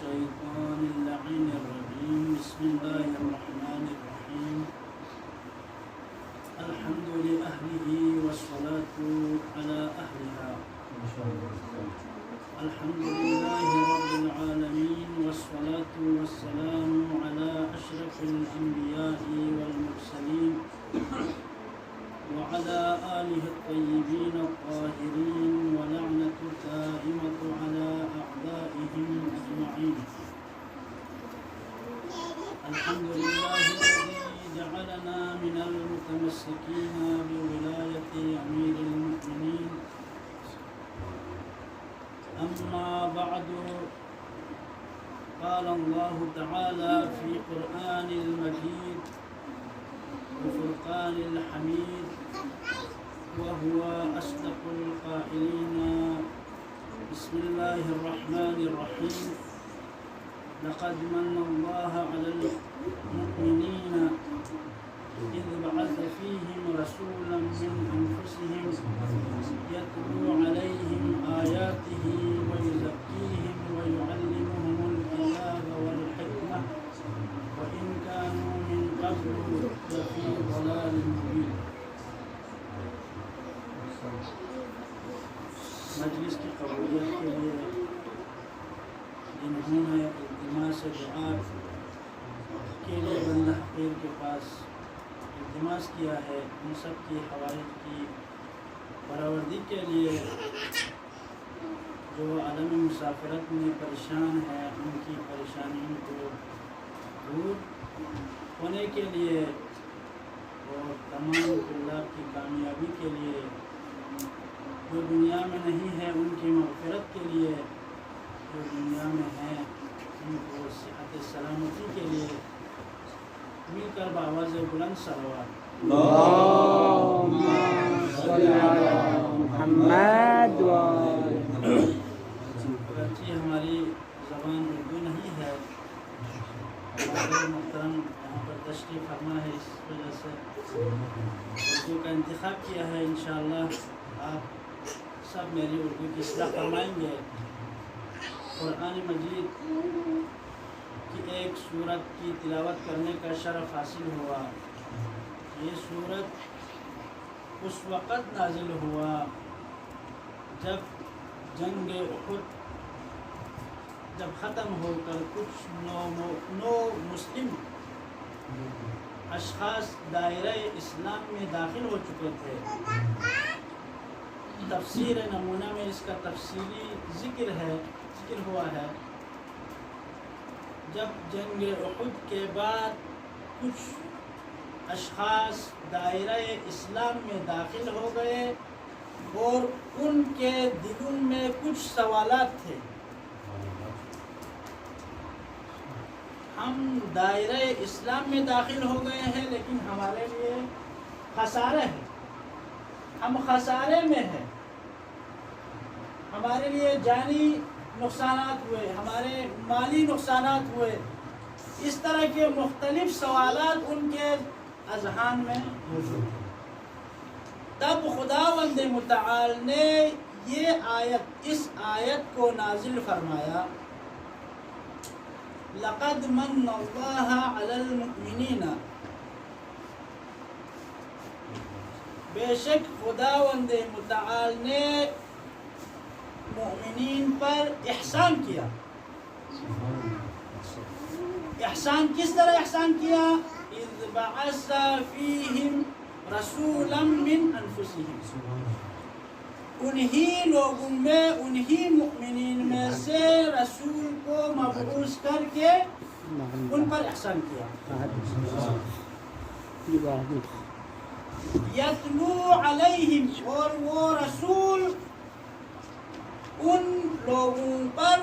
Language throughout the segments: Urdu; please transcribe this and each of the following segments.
الشيطان اللعين الرجيم بسم الله الرحمن الرحيم الحمد لأهله والصلاة على أهلها الحمد لله رب العالمين والصلاة والسلام على أشرف الأنبياء والمرسلين وعلى آله الطيبين الطاهرين ولعنة الدائمة على أعدائهم أجمعين. الحمد لله الذي جعلنا من المتمسكين بولاية أمير المؤمنين. أما بعد، قال الله تعالى في قرآن المجيد وفرقان الحميد وهو أصدق القائلين: بسم الله الرحمن الرحيم لقد من الله على المؤمنين إذ بعث فيهم رسولا من أنفسهم يتلو عليهم آياته ويزكيهم ويعلمهم الكتاب والحكمة وإن كانوا من قبل لفي ضلال مبين. مجلس کی قبولیت کے لیے جنہوں نے التماس دعا کے لیے بندہ حقیر کے پاس التماس کیا ہے، ان سب کی حوائج کی برآوردی کے لیے جو عالم مسافرت میں پریشان ہے، ان کی پریشانیوں کو دور ہونے کے لیے اور تمام طلاب کی کامیابی کے لیے، جو دنیا میں نہیں ہے ان کی مغفرت کے لیے، جو دنیا میں ہیں ان کو صحت سلامتی کے لیے مل کر بآواز بلند صلوات اللهم صل على محمد اگرچہ ہماری زبان اردو نہیں ہے، ہمارے محترم یہاں پر تشریف فرما ہے، اس وجہ سے اردو کا انتخاب کیا ہے. انشاءاللہ آپ سب میری اردو کی اصلاح فرمائیں گے. قرآن مجید کی ایک سورت کی تلاوت کرنے کا شرف حاصل ہوا. یہ سورت اس وقت نازل ہوا جب جنگ احد جب ختم ہو کر کچھ نو مسلم اشخاص دائرہ اسلام میں داخل ہو چکے تھے. تفسیر نمونہ میں اس کا تفصیلی ذکر ہوا ہے. جب جنگ احد کے بعد کچھ اشخاص دائرہ اسلام میں داخل ہو گئے اور ان کے دلوں میں کچھ سوالات تھے. ہم دائرہ اسلام میں داخل ہو گئے ہیں لیکن ہمارے لیے خسارہ ہے، ہم خسارے میں ہیں، ہمارے لیے جانی نقصانات ہوئے، ہمارے مالی نقصانات ہوئے. اس طرح کے مختلف سوالات ان کے اذہان میں موجود ہیں. تب خداوند متعال نے اس آیت کو نازل فرمایا: لقد من اللہ علی المؤمنین، بے شک خداوند متعال نے مؤمنین پر احسان کیا. احسان کس طرح احسان کیا؟ اذ بعث فیہم رسولا من انفسہم، انہی لوگوں میں، انہی مؤمنین میں سے رسول کو مبعوث کر کے ان پر احسان کیا. یتلو علیہم، اور وہ رسول ان لوگوں پر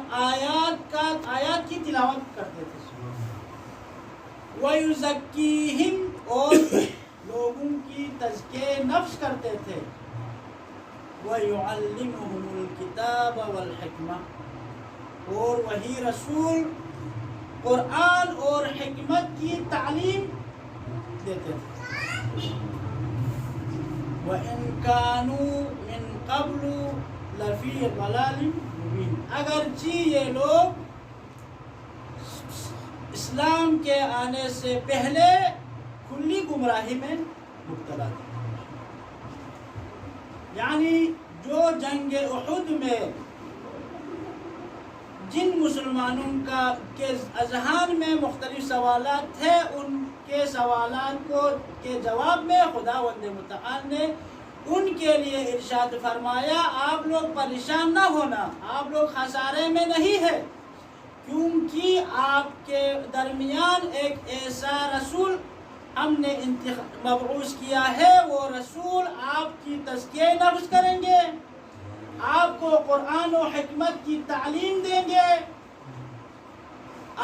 آیات کی تلاوت کرتے تھے. وَيُزَكِّيهِمْ، اور لوگوں کی تزکیہ نفس کرتے تھے. وَيُعَلِّمُهُمُ الْكِتَابَ وَالْحِكْمَةَ، اور وہی رسول قرآن اور حکمت کی تعلیم دیتے تھے. وَإِن كَانُوا مِن قَبْلُ لفی ضلال مبین. اگرچہ یہ لوگ اسلام کے آنے سے پہلے کھلی گمراہی میں مبتلا تھے. یعنی جو جنگ احد میں جن مسلمانوں کے اذہان میں مختلف سوالات تھے، ان کے سوالات کے جواب میں خداوند متعال نے ان کے لیے ارشاد فرمایا آپ لوگ پریشان نہ ہونا، آپ لوگ خسارے میں نہیں ہے، کیونکہ آپ کے درمیان ایک ایسا رسول ہم نے مبعوث کیا ہے، وہ رسول آپ کی تزکیہ نفس کریں گے، آپ کو قرآن و حکمت کی تعلیم دیں گے،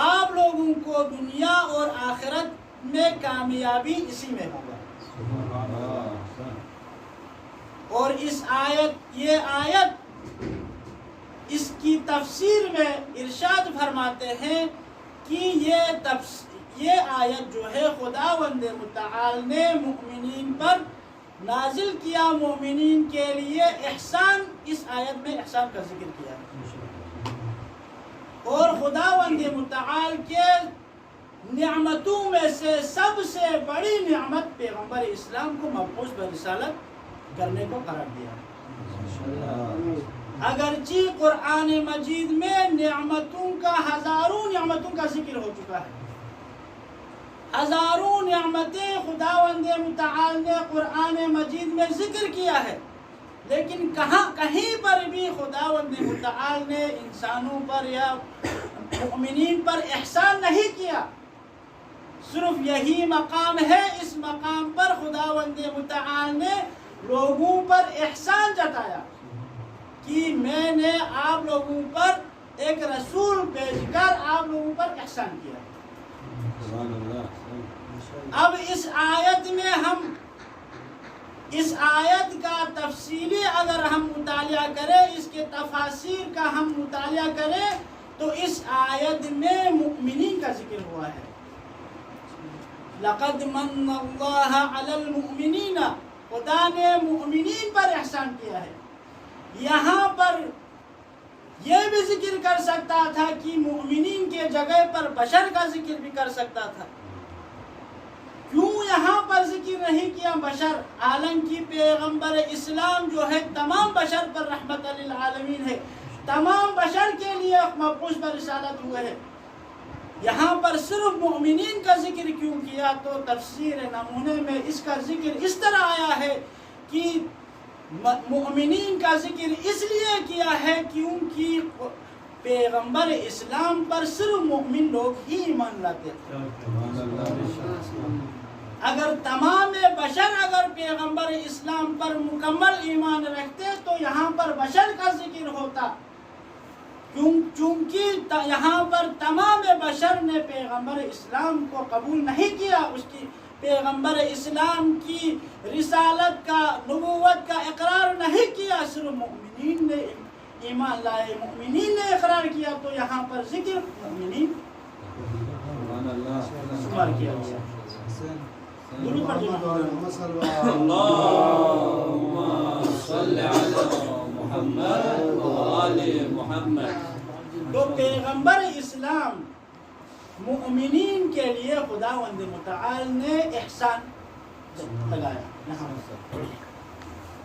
آپ لوگوں کو دنیا اور آخرت میں کامیابی اسی میں ہوگا. اور یہ آیت اس کی تفسیر میں ارشاد فرماتے ہیں کہ یہ آیت جو ہے خداوند متعال نے مؤمنین پر نازل کیا، مومنین کے لیے احسان، اس آیت میں احسان کا ذکر کیا ہے. اور خداوند متعال کے نعمتوں میں سے سب سے بڑی نعمت پیغمبر اسلام کو مبعوث برسالت کرنے کو قرار دیا. اگرچہ قرآن مجید میں ہزاروں نعمتوں کا ذکر ہو چکا ہے، ہزاروں نعمتیں خداوند متعال نے قرآن مجید میں ذکر کیا ہے، لیکن کہیں پر بھی خداوند متعال نے انسانوں پر یا مؤمنین پر احسان نہیں کیا. صرف یہی مقام ہے، اس مقام پر خداوند متعال نے لوگوں پر احسان جتایا کہ میں نے آپ لوگوں پر ایک رسول بھیج کر آپ لوگوں پر احسان کیا. اب اس آیت کا تفصیلی اگر ہم مطالعہ کریں، اس کے تفاسیر کا ہم مطالعہ کریں تو اس آیت میں مؤمنین کا ذکر ہوا ہے. لقد من اللہ علی المؤمنین، خدا نے مؤمنین پر احسان کیا ہے. یہاں پر یہ بھی ذکر کر سکتا تھا کہ مؤمنین کے جگہ پر بشر کا ذکر بھی کر سکتا تھا. کیوں یہاں پر ذکر نہیں کیا بشر؟ حالانکہ پیغمبر اسلام جو ہے تمام بشر پر رحمت للعالمین ہے، تمام بشر کے لیے مبعوث برسالت ہوئے ہیں. یہاں پر صرف مؤمنین کا ذکر کیوں کیا؟ تو تفسیر نمونے میں اس کا ذکر اس طرح آیا ہے کہ مؤمنین کا ذکر اس لیے کیا ہے کیونکہ پیغمبر اسلام پر صرف مؤمن لوگ ہی ایمان لاتے تھے. اگر تمام بشر اگر پیغمبر اسلام پر مکمل ایمان رکھتے تو یہاں پر بشر کا ذکر ہوتا، چونکہ یہاں پر تمام بشر نے پیغمبر اسلام کو قبول نہیں کیا، اس کی پیغمبر اسلام کی رسالت کا، نبوت کا اقرار نہیں کیا. صرف مؤمنین نے ایمان لائے، مؤمنین نے اقرار کیا، تو یہاں پر ذکر مؤمنین شمار کیا گیا. اللهم صل على محمد وآل محمد. تو پیغمبر اسلام مؤمنین کے لیے خداوند متعال نے احسان لگایا.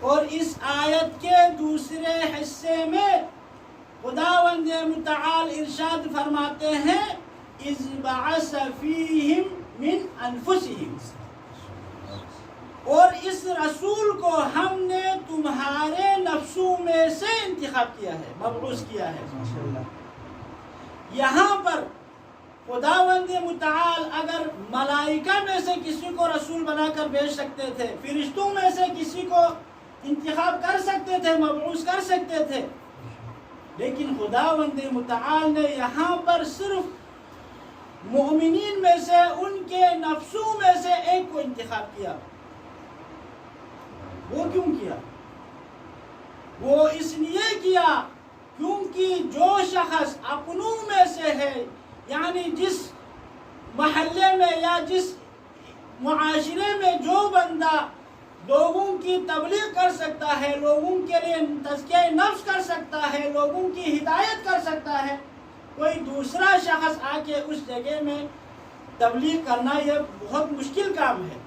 اور اس آیت کے دوسرے حصے میں خداوند متعال ارشاد فرماتے ہیں اذ بعث فیہم من انفسہم، اور اس رسول کو ہم نے تمہارے نفسوں میں سے انتخاب کیا ہے، مبعوث کیا ہے. یہاں پر خداوند متعال اگر ملائکہ میں سے کسی کو رسول بنا کر بھیج سکتے تھے، فرشتوں میں سے کسی کو انتخاب کر سکتے تھے، مبعوث کر سکتے تھے، لیکن خداوند متعال نے یہاں پر صرف مومنین میں سے ان کے نفسوں میں سے ایک کو انتخاب کیا. وہ کیوں کیا؟ وہ اس لیے کیا کیونکہ جو شخص اپنوں میں سے ہے، یعنی جس محلے میں یا جس معاشرے میں جو بندہ لوگوں کی تبلیغ کر سکتا ہے، لوگوں کے لیے تزکیہ نفس کر سکتا ہے، لوگوں کی ہدایت کر سکتا ہے، کوئی دوسرا شخص آ کے اس جگہ میں تبلیغ کرنا یہ بہت مشکل کام ہے۔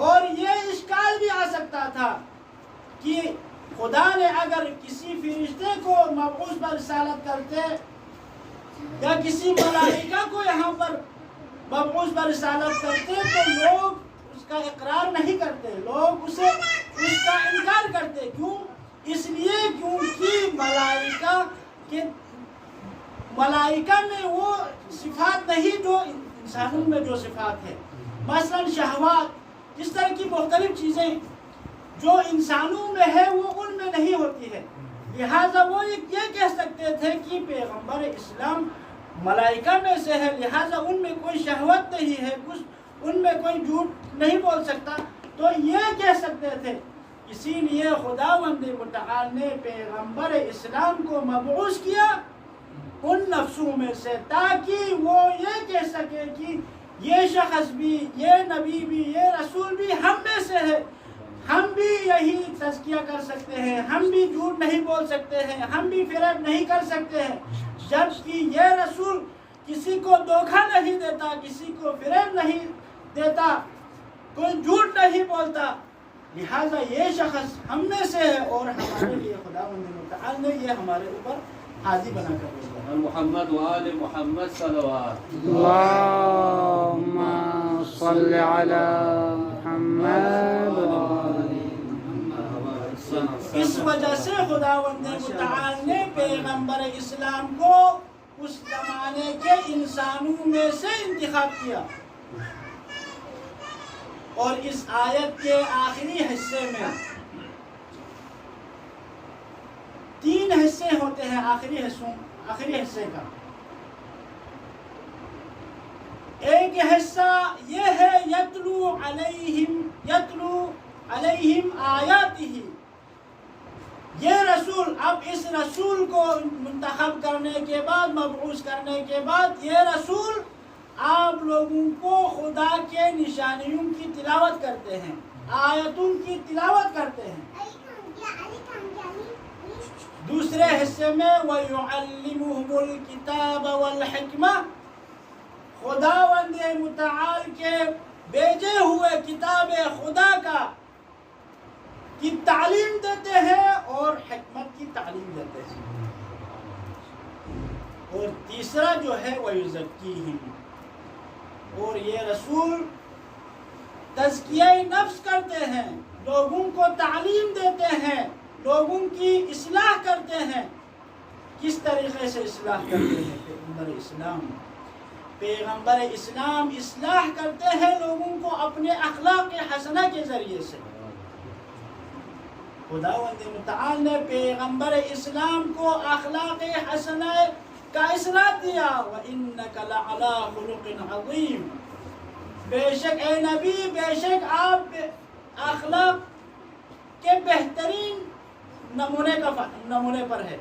اور یہ اشکال بھی آ سکتا تھا کہ خدا نے اگر کسی فرشتے کو مبعوث پر رسالت کرتے یا کسی ملائکہ کو یہاں پر مبعوث پر رسالت کرتے تو لوگ اس کا اقرار نہیں کرتے، لوگ اس کا انکار کرتے۔ کیوں؟ اس لیے کیونکہ ملائکہ میں وہ صفات نہیں جو انسانوں میں جو صفات ہے، مثلا شہوات، اس طرح کی مختلف چیزیں جو انسانوں میں ہے وہ ان میں نہیں ہوتی ہے۔ لہٰذا وہ یہ کہہ سکتے تھے کہ پیغمبر اسلام ملائکہ میں سے ہے، لہٰذا ان میں کوئی شہوت نہیں ہے، ان میں کوئی جھوٹ نہیں بول سکتا، تو یہ کہہ سکتے تھے۔ اسی لیے خداوند متعال نے پیغمبر اسلام کو مبعوث کیا ان نفسوں میں سے، تاکہ وہ یہ کہہ سکے کہ یہ شخص بھی، یہ نبی بھی، یہ رسول بھی ہم میں سے ہے، ہم بھی یہی تزکیہ کر سکتے ہیں، ہم بھی جھوٹ نہیں بول سکتے ہیں، ہم بھی فریب نہیں کر سکتے ہیں، جبکہ یہ رسول کسی کو دھوکہ نہیں دیتا، کسی کو فریب نہیں دیتا، کوئی جھوٹ نہیں بولتا، لہٰذا یہ شخص ہم میں سے ہے اور ہمارے لیے خداوند متعال نے یہ ہمارے اوپر حاضی بنا کر بھیجا۔ محمد وآل محمد صلوات۔ اللهم صل على محمد اس وجہ سے خداوند متعال نے پیغمبر اسلام کو اس زمانے کے انسانوں میں سے انتخاب کیا، اور اس آیت کے آخری حصے میں 3 حصے ہوتے ہیں، آخری حصے کا ایک حصہ یہ ہے یتلو علیہم آیاتہ۔ یہ رسول، اب اس رسول کو منتخب کرنے کے بعد، مبعوث کرنے کے بعد، یہ رسول آپ لوگوں کو خدا کے نشانیوں کی تلاوت کرتے ہیں، آیتوں کی تلاوت کرتے ہیں۔ دوسرے حصے میں وَيُعَلِّمُهُمُ الْكِتَابَ وَالْحِكْمَةَ، خداوند متعال کے بھیجے ہوئے کتاب خدا کی تعلیم دیتے ہیں اور حکمت کی تعلیم دیتے ہیں۔ اور تیسرا جو ہے وَيُزَكِّيهِمْ، اور یہ رسول تزکیہ نفس کرتے ہیں، لوگوں کو تعلیم دیتے ہیں، لوگوں کی اصلاح کرتے ہیں۔ کس طریقے سے اصلاح کرتے ہیں؟ پیغمبر اسلام اصلاح کرتے ہیں لوگوں کو اپنے اخلاق حسنہ کے ذریعے سے۔ خداوند متعال نے پیغمبر اسلام کو اخلاق حسنہ کا اصلاح دیا، وَإِنَّكَ لَعَلَىٰ خُلُقٍ عَظِيمٍ، بے شک اے نبی، بے شک آپ اخلاق کے بہترین نمونے پر ہے،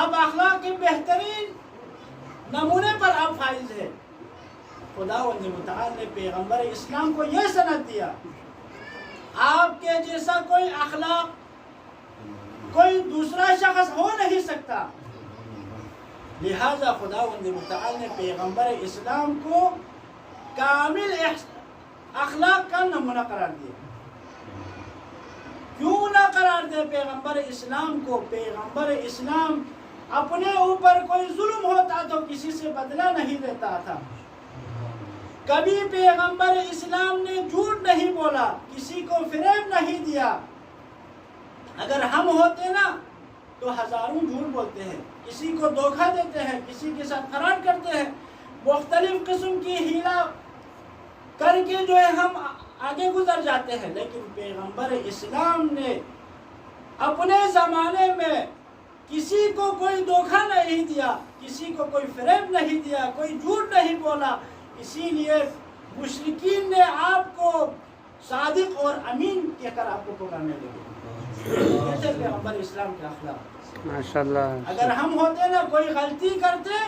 آپ اخلاق کے بہترین نمونے پر آپ فائز ہے۔ خداوند متعال نے پیغمبر اسلام کو یہ سند دیا، آپ کے جیسا کوئی اخلاق کوئی دوسرا شخص ہو نہیں سکتا، لہذا خداوند متعال نے پیغمبر اسلام کو کامل اخلاق کا نمونہ قرار دیا۔ کیوں نہ قرار دے پیغمبر اسلام کو؟ پیغمبر اسلام اپنے اوپر کوئی ظلم ہوتا تو کسی سے بدلہ نہیں لیتا تھا، کبھی پیغمبر اسلام نے جھوٹ نہیں بولا، کسی کو فریب نہیں دیا۔ اگر ہم ہوتے نا تو ہزاروں جھوٹ بولتے ہیں، کسی کو دھوکہ دیتے ہیں، کسی کے ساتھ فرار کرتے ہیں، مختلف قسم کی ہیلا کر کے جو ہے ہم آگے گزر جاتے ہیں۔ لیکن پیغمبر اسلام نے اپنے زمانے میں کسی کو کوئی دھوکہ نہیں دیا، کسی کو کوئی فریب نہیں دیا، کوئی جھوٹ نہیں بولا، اسی لیے مشرکین نے آپ کو صادق اور امین کہہ کر آپ کو پکارنے لگے۔ یہ تھے پیغمبر اسلام کے اخلاق۔ ماشاءاللہ۔ اگر ہم ہوتے نا کوئی غلطی کرتے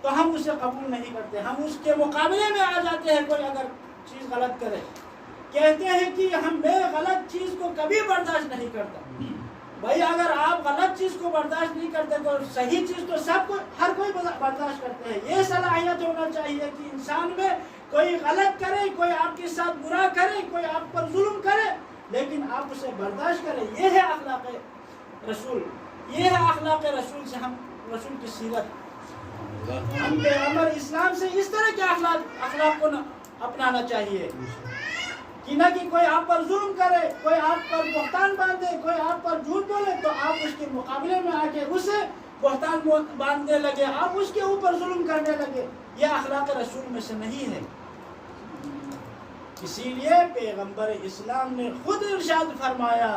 تو ہم اسے قبول نہیں کرتے، ہم اس کے مقابلے میں آ جاتے ہیں، کوئی اگر چیز غلط کرے کہتے ہیں کہ میں غلط چیز کو کبھی برداشت نہیں کرتا. بھائی اگر آپ غلط چیز کو برداشت نہیں کرتے تو صحیح چیز تو سب کو ہر کوئی برداشت کرتے ہیں. یہ صلاحیت ہونا چاہیے کہ انسان میں کوئی غلط کرے، کوئی آپ کے ساتھ برا کرے، کوئی آپ پر ظلم کرے، لیکن آپ اسے برداشت کریں. یہ ہے اخلاق رسول، یہ ہے اخلاق رسول سے ہم رسول کی سیرت. ہم پیغمبر اسلام سے اس طرح کے اخلاق کو اپنانا چاہیے کہ نہ کہ کوئی آپ پر ظلم کرے، کوئی آپ پر بہتان باندھے، کوئی آپ پر جھوٹ بولے تو آپ اس کے مقابلے میں آ کے اسے بہتان باندھنے لگے، آپ اس کے اوپر ظلم کرنے لگے. یہ اخلاق رسول میں سے نہیں ہے. اسی لیے پیغمبر اسلام نے خود ارشاد فرمایا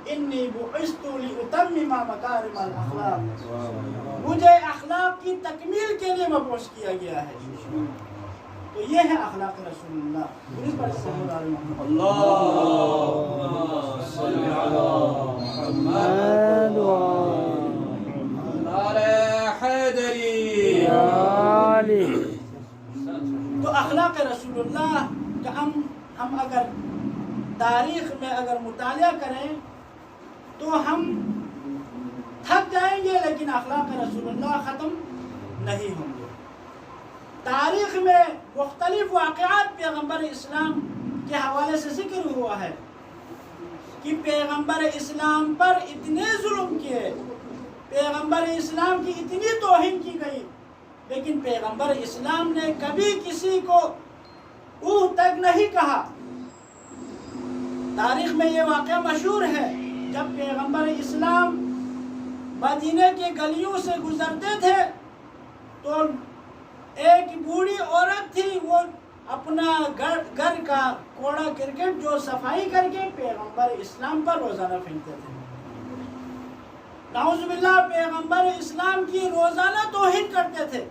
انی بعثت لاتمم مکارم الاخلاق، مجھے اخلاق کی تکمیل کے لیے مبعوث کیا گیا ہے. تو یہ ہے اخلاق رسول اللہ. اللهم صل على محمد وعلى حیدری. تو اخلاق رسول اللہ کا ہم اگر تاریخ میں اگر مطالعہ کریں تو ہم تھک جائیں گے، لیکن اخلاق رسول اللہ ختم نہیں ہوں گے. تاریخ میں مختلف واقعات پیغمبر اسلام کے حوالے سے ذکر ہوا ہے کہ پیغمبر اسلام پر اتنے ظلم کیے، پیغمبر اسلام کی اتنی توہین کی گئی، لیکن پیغمبر اسلام نے کبھی کسی کو اوہ تک نہیں کہا. تاریخ میں یہ واقعہ مشہور ہے، جب پیغمبر اسلام مدینے کے گلیوں سے گزرتے تھے تو ایک بوڑھی عورت تھی، وہ اپنا گھر کا کوڑا کرکٹ جو صفائی کر کے پیغمبر اسلام پر روزانہ پھینکتے تھے. نعوذ باللہ، پیغمبر اسلام کی روزانہ توہین کرتے تھے.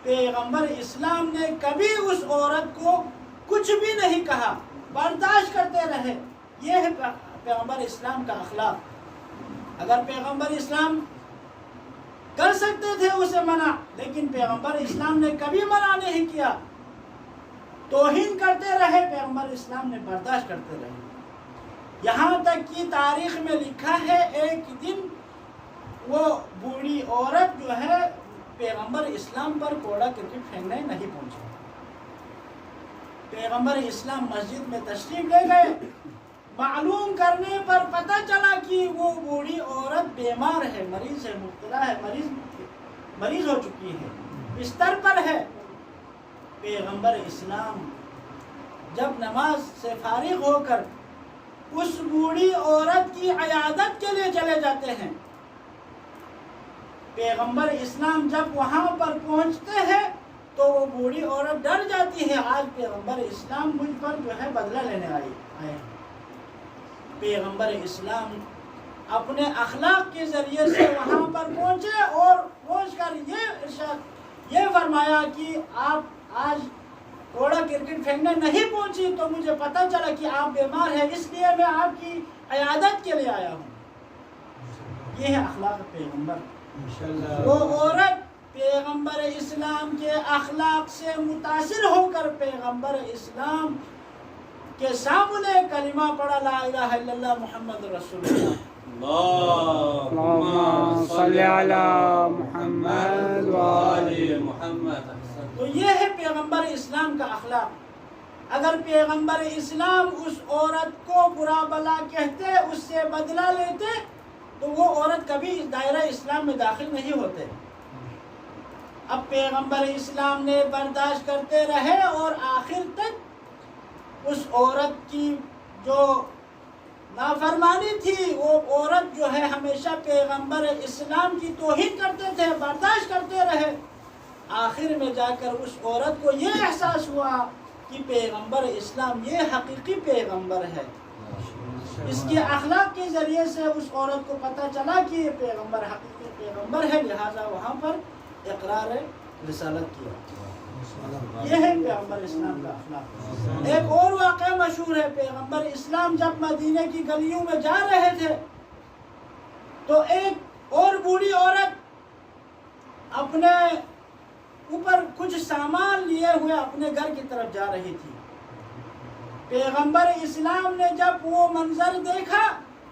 پیغمبر اسلام نے کبھی اس عورت کو کچھ بھی نہیں کہا، برداشت کرتے رہے. یہ ہے پیغمبر اسلام کا اخلاق. اگر پیغمبر اسلام کر سکتے تھے اسے منع، لیکن پیغمبر اسلام نے کبھی منع نہیں کیا. توہین کرتے رہے، پیغمبر اسلام نے برداشت کرتے رہے. یہاں تک کہ تاریخ میں لکھا ہے ایک دن وہ بوڑھی عورت جو ہے پیغمبر اسلام پر کوڑا کرکٹ پھینکنے نہیں پہنچی. پیغمبر اسلام مسجد میں تشریف لے گئے. معلوم کرنے پر پتہ چلا کہ وہ بوڑھی عورت بیمار ہے، مریض ہے، مبتلا ہے، مریض ہو چکی ہے، بستر پر ہے. پیغمبر اسلام جب نماز سے فارغ ہو کر اس بوڑھی عورت کی عیادت کے لیے چلے جاتے ہیں. پیغمبر اسلام جب وہاں پر پہنچتے ہیں تو وہ بوڑھی عورت ڈر جاتی ہے، آج پیغمبر اسلام مجھ پر جو ہے بدلہ لینے آئے. پیغمبر اسلام اپنے اخلاق کے ذریعے سے وہاں پر پہنچے اور پہنچ کر یہ فرمایا کہ آپ آج کوڑا کرکٹ پھینکنے نہیں پہنچی تو مجھے پتہ چلا کہ آپ بیمار ہیں، اس لیے میں آپ کی عیادت کے لیے آیا ہوں. یہ ہے اخلاق پیغمبر. وہ عورت پیغمبر اسلام کے اخلاق سے متاثر ہو کر پیغمبر اسلام کے سامنے کلمہ پڑھا، لا الہ الا اللہ محمد رسول اللہ. اللهم صل علی محمد وآل محمد. تو یہ ہے پیغمبر اسلام کا اخلاق. اگر پیغمبر اسلام اس عورت کو برا بلا کہتے، اس سے بدلہ لیتے تو وہ عورت کبھی دائرہ اسلام میں داخل نہیں ہوتے. اب پیغمبر اسلام نے برداشت کرتے رہے اور آخر تک اس عورت کی جو نافرمانی تھی، وہ عورت جو ہے ہمیشہ پیغمبر اسلام کی توہین کرتے تھے، برداشت کرتے رہے. آخر میں جا کر اس عورت کو یہ احساس ہوا کہ پیغمبر اسلام یہ حقیقی پیغمبر ہے. اس کے اخلاق کے ذریعے سے اس عورت کو پتہ چلا کہ یہ پیغمبر حقیقی پیغمبر ہے، لہٰذا وہاں پر اقرار رسالت کیا. یہ ہے پیغمبر اسلام کا اخلاق. ایک اور واقعہ مشہور ہے. پیغمبر اسلام جب مدینے کی گلیوں میں جا رہے تھے تو ایک اور بوڑھی عورت اپنے اوپر کچھ سامان لیے ہوئے اپنے گھر کی طرف جا رہی تھی. پیغمبر اسلام نے جب وہ منظر دیکھا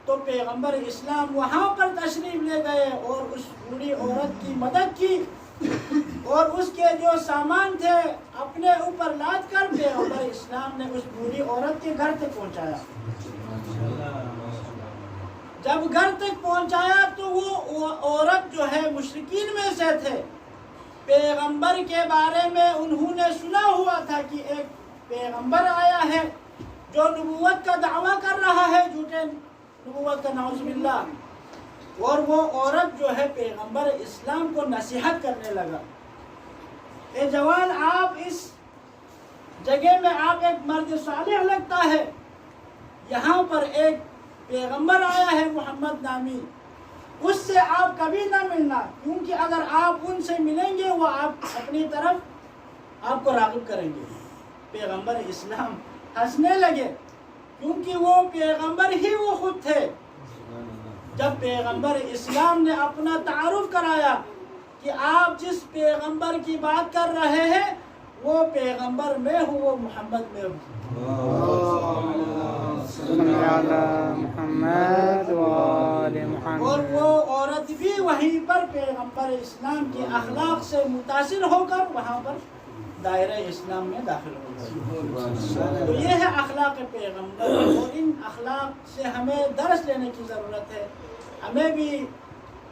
تو پیغمبر اسلام وہاں پر تشریف لے گئے اور اس بوڑھی عورت کی مدد کی اور اس کے جو سامان تھے اپنے اوپر لاد کر پیغمبر اسلام نے اس بوڑھی عورت کے گھر تک پہنچایا. جب گھر تک پہنچایا تو وہ عورت جو ہے مشرکین میں سے تھے. پیغمبر کے بارے میں انہوں نے سنا ہوا تھا کہ ایک پیغمبر آیا ہے جو نبوت کا دعویٰ کر رہا ہے، جھوٹے نبوت کا، نعوذ باللہ. اور وہ عورت جو ہے پیغمبر اسلام کو نصیحت کرنے لگا، اے جوان، آپ اس جگہ میں آپ ایک مرد صالح لگتا ہے، یہاں پر ایک پیغمبر آیا ہے محمد نامی، اس سے آپ کبھی نہ ملنا، کیونکہ اگر آپ ان سے ملیں گے وہ آپ اپنی طرف آپ کو راغب کریں گے. پیغمبر اسلام ہنسنے لگے کیونکہ وہ پیغمبر ہی وہ خود تھے. جب پیغمبر اسلام نے اپنا تعارف کرایا کہ آپ جس پیغمبر کی بات کر رہے ہیں وہ پیغمبر میں ہوں، وہ محمد میں ہوں. اور وہ عورت بھی وہیں پر پیغمبر اسلام کے اخلاق سے متاثر ہو کر وہاں پر دائرہ اسلام میں داخل ہو گئی. تو یہ ہے اخلاق پیغمبر، اور ان اخلاق سے ہمیں درس لینے کی ضرورت ہے. ہمیں بھی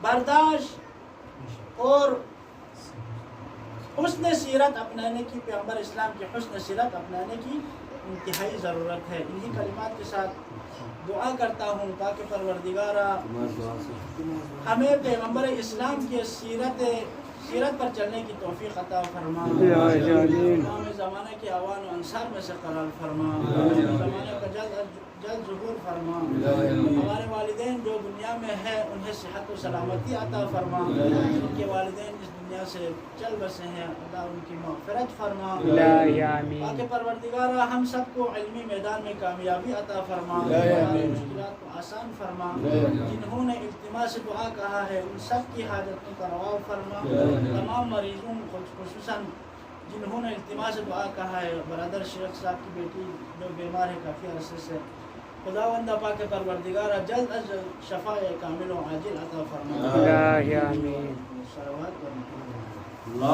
برداشت اور حسن سیرت اپنانے کی، پیغمبر اسلام کی حسن سیرت اپنانے کی انتہائی ضرورت ہے. انہی کلمات کے ساتھ دعا کرتا ہوں تاکہ پروردگارہ ہمیں پیغمبر اسلام کی سیرت پر چلنے کی توفیق عطا فرما. امام زمانہ کے اعوان و انصار میں سے قرار فرما. زمانہ کا جلد ظہور فرما. ہمارے والدین جو دنیا میں ہیں انہیں صحت و سلامتی عطا فرما. ان کے والدین اس دنیا سے چل بسے ہیں، اللہ ان کی مغفرت فرما. تاکہ پروردگارہ ہم سب کو علمی میدان میں کامیابی عطا فرما، ہماری مشکلات کو آسان فرما. جنہوں نے التماس سے دعا کہا ہے ان سب کی حاجتوں کا روا فرما. تمام مریضوں خصوصاً جنہوں نے التماس سے دعا کہا ہے، برادر شیخ صاحب کی بیٹی جو بیمار ہے کافی عرصے سے، خداوند پاک پروردگارہ جلد از جلد شفا کامل و عاجل عطا فرما. آمین. صلوات و